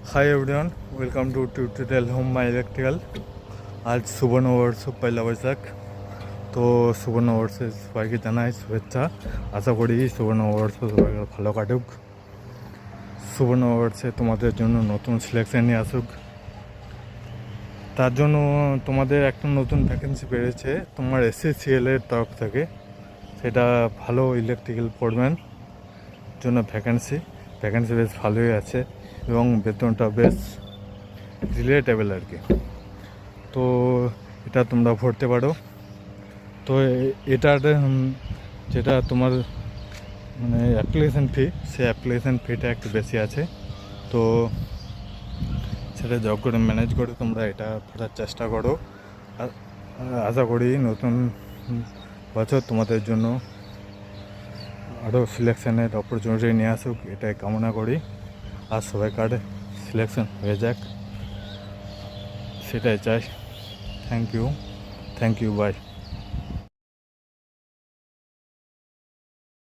Hi everyone, welcome to tutorial home my electrical. आज शुभ नववर्ष पहला बैशाख। तो शुभ नववर्षे सबाइके जानाई शुभेच्छा। आशा करी शुभ नववर्ष सबाइके भालो काटुक। शुभ नववर्षे तुम्हादेर जोन्नो नतून सिलेक्शन निये आसुक। तार जोन्नो तुम्हादेर एकटा नतून भ্যাকেন্সি बेड़ेছে তোমার SCCL এর তরফ থেকে। সেটা ভালো ইলেকট্রিক্যাল ফোরম্যান জন্য ভ্যাকেন্সি বেশ ভালোই আছে এবং বেতনটা বেশ রিলেটেবল আর কি। তো এটা তোমরা ভরতে পারো। তো এটার যেটা তোমার মানে অ্যাপ্লিকেশন ফি, সেই অ্যাপ্লিকেশন ফিটা একটু বেশি আছে। তো সেটা জব করে ম্যানেজ করে তোমরা এটা ভরার চেষ্টা করো। আর আশা করি নতুন বছর তোমাদের জন্য আরও সিলেকশনের অপরচুনিটি নিয়ে আসুক, এটাই কামনা করি। আর সবাইকার সিলেকশন হয়ে যাক, সেটাই চাই। Thank you, by.